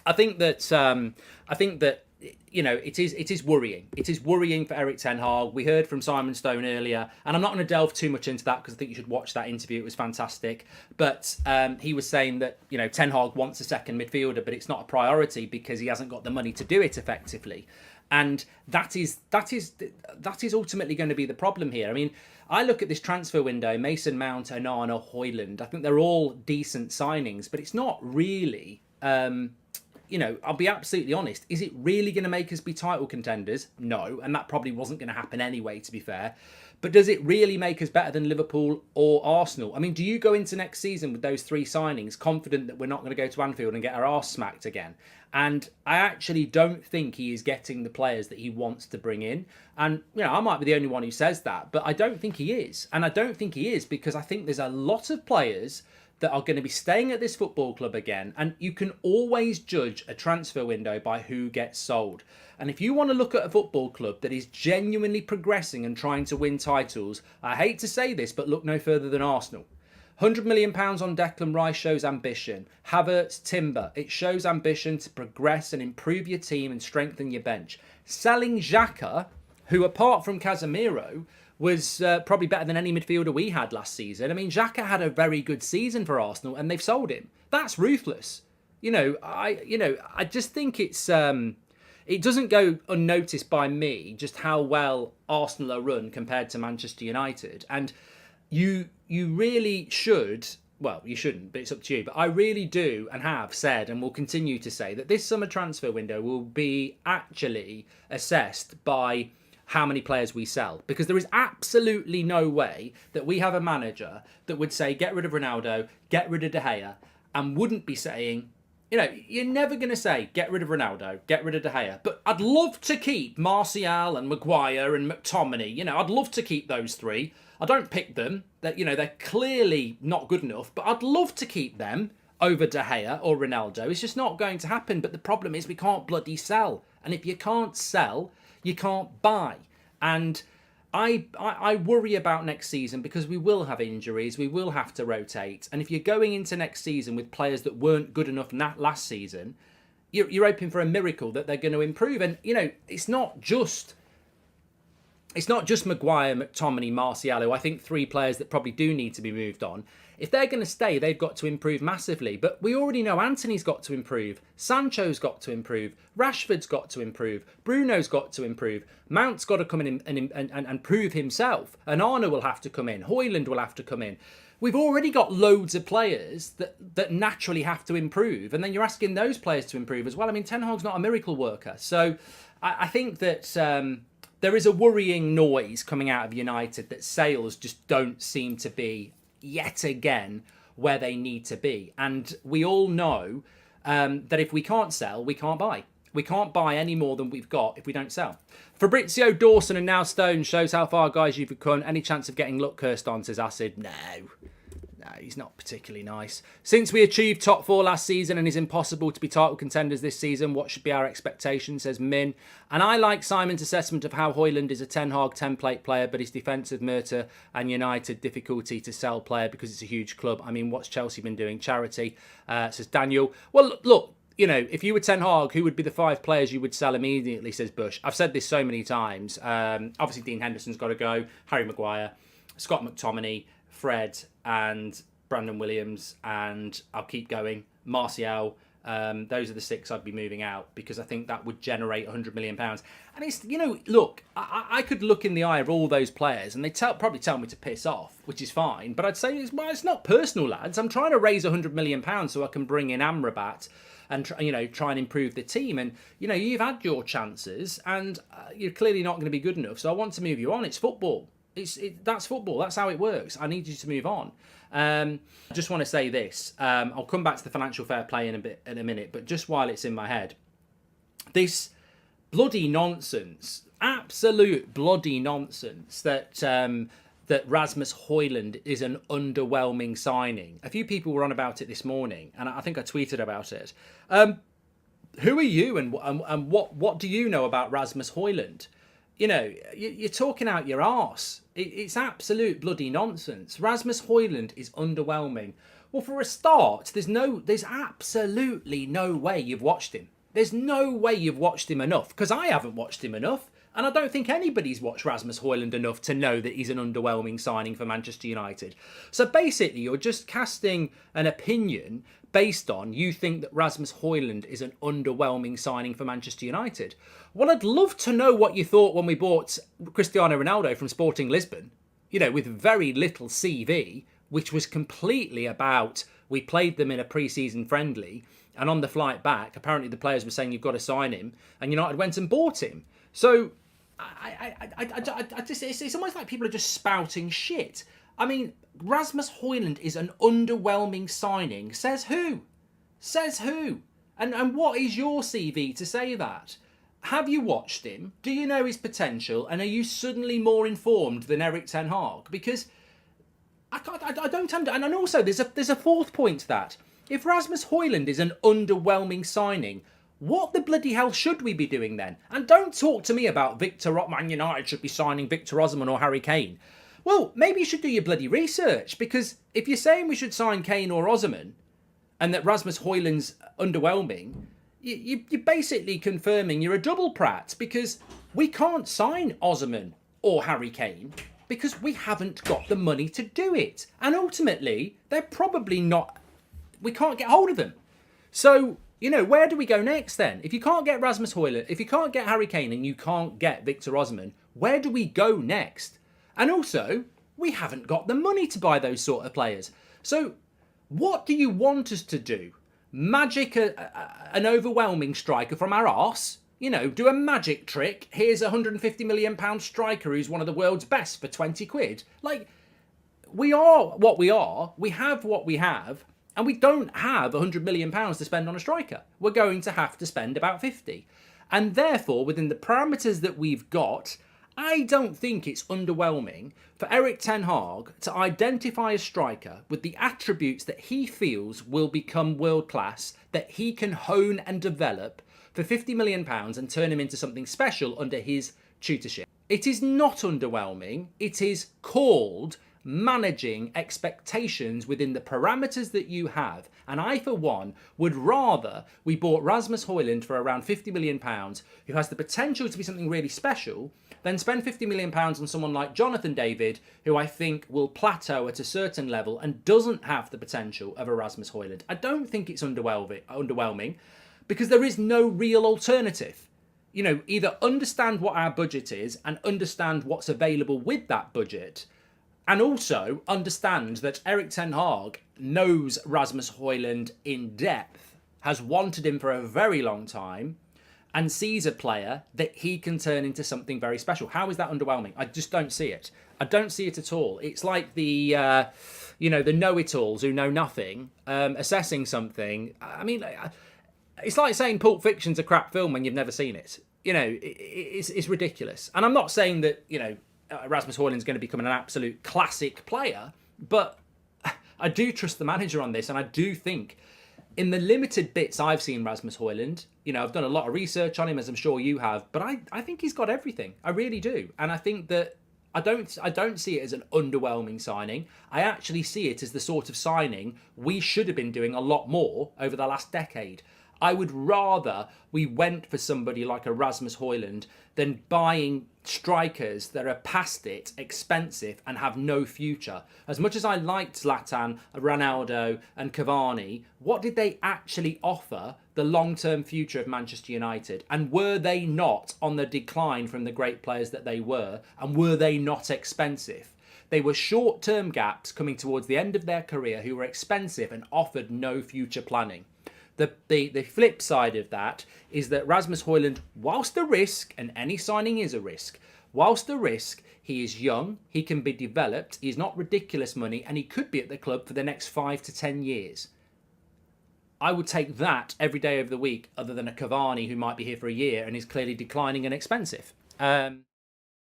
I think that it is worrying. It is worrying for Erik ten Hag. We heard from Simon Stone earlier, and I'm not going to delve too much into that because I think you should watch that interview. It was fantastic. But he was saying that ten Hag wants a second midfielder, but it's not a priority because he hasn't got the money to do it effectively. And that is ultimately going to be the problem here. I mean, I look at this transfer window: Mason Mount, Onana, Højlund. I think they're all decent signings, but it's not really. I'll be absolutely honest. Is it really going to make us be title contenders? No, and that probably wasn't going to happen anyway, to be fair. But does it really make us better than Liverpool or Arsenal? I mean, do you go into next season with those three signings confident that we're not going to go to Anfield and get our arse smacked again? And I actually don't think he is getting the players that he wants to bring in. And, I might be the only one who says that, but I don't think he is. And I don't think he is because I think there's a lot of players that are going to be staying at this football club again. And you can always judge a transfer window by who gets sold. And if you want to look at a football club that is genuinely progressing and trying to win titles, I hate to say this, but look no further than Arsenal. £100 million on Declan Rice shows ambition. Havertz, Timber, it shows ambition to progress and improve your team and strengthen your bench. Selling Xhaka, who apart from Casemiro, was probably better than any midfielder we had last season. I mean, Xhaka had a very good season for Arsenal and they've sold him. That's ruthless. I just think it's it doesn't go unnoticed by me just how well Arsenal are run compared to Manchester United. And you really should, well, you shouldn't, but it's up to you. But I really do and have said and will continue to say that this summer transfer window will be actually assessed by how many players we sell, because there is absolutely no way that we have a manager that would say get rid of Ronaldo, get rid of De Gea, and wouldn't be saying, you're never going to say get rid of Ronaldo, get rid of De Gea, but I'd love to keep Martial and Maguire and McTominay. I'd love to keep those three. I don't pick them. That they're clearly not good enough, but I'd love to keep them over De Gea or Ronaldo. It's just not going to happen. But the problem is we can't bloody sell, and if you can't sell, you can't buy. And I worry about next season because we will have injuries, we will have to rotate. And if you're going into next season with players that weren't good enough last season, you're hoping for a miracle that they're going to improve. And, it's not just Maguire, McTominay, Martial, who I think three players that probably do need to be moved on. If they're going to stay, they've got to improve massively. But we already know Anthony's got to improve. Sancho's got to improve. Rashford's got to improve. Bruno's got to improve. Mount's got to come in and prove himself. And Arna will have to come in. Højlund will have to come in. We've already got loads of players that naturally have to improve. And then you're asking those players to improve as well. I mean, Ten Hag's not a miracle worker. So I think that there is a worrying noise coming out of United that sales just don't seem to be yet again where they need to be. And we all know that if we can't sell, we can't buy. We can't buy any more than we've got if we don't sell. Fabrizio Dawson and now Stone shows how far, guys, you've come. Any chance of getting luck cursed on, says Acid? No, he's not particularly nice. Since we achieved top four last season and it's impossible to be title contenders this season, what should be our expectation, says Min. And I like Simon's assessment of how Højlund is a Ten Hag template player, but his defensive Murta and United difficulty to sell player because it's a huge club. I mean, what's Chelsea been doing? Charity, says Daniel. Well, look, if you were Ten Hag, who would be the 5 players you would sell immediately, says Bush. I've said this so many times. Obviously, Dean Henderson's got to go. Harry Maguire, Scott McTominay, Fred and Brandon Williams, and I'll keep going. Martial, those are the 6 I'd be moving out because I think that would generate £100 million. And it's, look, I could look in the eye of all those players and they'd probably tell me to piss off, which is fine. But I'd say, it's not personal, lads. I'm trying to raise £100 million so I can bring in Amrabat and try and improve the team. And you've had your chances and you're clearly not going to be good enough. So I want to move you on. It's football. That's football. That's how it works. I need you to move on. I just want to say this. I'll come back to the financial fair play in a minute, but just while it's in my head, this bloody nonsense, absolute bloody nonsense that Rasmus Højlund is an underwhelming signing. A few people were on about it this morning, and I think I tweeted about it. Who are you, and what do you know about Rasmus Højlund? You're talking out your arse. It's absolute bloody nonsense. Rasmus Højlund is underwhelming. Well, for a start, there's absolutely no way you've watched him. There's no way you've watched him enough, because I haven't watched him enough. And I don't think anybody's watched Rasmus Højlund enough to know that he's an underwhelming signing for Manchester United. So basically, you're just casting an opinion based on you think that Rasmus Højlund is an underwhelming signing for Manchester United. Well, I'd love to know what you thought when we bought Cristiano Ronaldo from Sporting Lisbon, with very little CV, which was completely about we played them in a pre-season friendly, and on the flight back, apparently the players were saying you've got to sign him, and United went and bought him. So it's almost like people are just spouting shit. I mean, Rasmus Højlund is an underwhelming signing. Says who? Says who? And what is your CV to say that? Have you watched him? Do you know his potential? And are you suddenly more informed than Erik ten Hag? Because I don't understand. And also, there's a fourth point to that. If Rasmus Højlund is an underwhelming signing, what the bloody hell should we be doing then? And don't talk to me about Man United should be signing Victor Osimhen or Harry Kane. Well, maybe you should do your bloody research, because if you're saying we should sign Kane or Osimhen and that Rasmus Højlund's underwhelming, you're basically confirming you're a double prat, because we can't sign Osimhen or Harry Kane because we haven't got the money to do it. And ultimately, they're probably not... We can't get hold of them. So... where do we go next then? If you can't get Rasmus Højlund, if you can't get Harry Kane and you can't get Victor Osimhen, where do we go next? And also, we haven't got the money to buy those sort of players. So, what do you want us to do? Magic an overwhelming striker from our arse? Do a magic trick. Here's a £150 million striker who's one of the world's best for 20 quid. Like, we are what we are. We have what we have. And we don't have £100 million to spend on a striker. We're going to have to spend about 50. And therefore, within the parameters that we've got, I don't think it's underwhelming for Erik ten Hag to identify a striker with the attributes that he feels will become world class, that he can hone and develop for £50 million and turn him into something special under his tutorship. It is not underwhelming. It is called managing expectations within the parameters that you have. And I, for one, would rather we bought Rasmus Højlund for around £50 million, who has the potential to be something really special, than spend £50 million on someone like Jonathan David, who I think will plateau at a certain level and doesn't have the potential of a Rasmus Højlund. I don't think it's underwhelming, because there is no real alternative. Either understand what our budget is and understand what's available with that budget, and also understand that Erik ten Hag knows Rasmus Højlund in depth, has wanted him for a very long time, and sees a player that he can turn into something very special. How is that underwhelming? I just don't see it. I don't see it at all. It's like the know-it-alls who know nothing, assessing something. I mean, it's like saying Pulp Fiction's a crap film when you've never seen it. It's ridiculous. And I'm not saying that, Rasmus Højlund's going to become an absolute classic player, but I do trust the manager on this, and I do think in the limited bits I've seen Rasmus Højlund, I've done a lot of research on him, as I'm sure you have, but I think he's got everything. I really do. And I think that I don't see it as an underwhelming signing. I actually see it as the sort of signing we should have been doing a lot more over the last decade. I would rather we went for somebody like a Rasmus Højlund than buying strikers that are past it, expensive, and have no future. As much as I liked Zlatan, Ronaldo and Cavani, what did they actually offer the long-term future of Manchester United? And were they not on the decline from the great players that they were? And were they not expensive? They were short-term gaps coming towards the end of their career who were expensive and offered no future planning. The flip side of that is that Rasmus Højlund, whilst a risk, and any signing is a risk, whilst a risk, he is young, he can be developed, he's not ridiculous money, and he could be at the club for the next 5 to 10 years. I would take that every day of the week, other than a Cavani who might be here for a year and is clearly declining and expensive.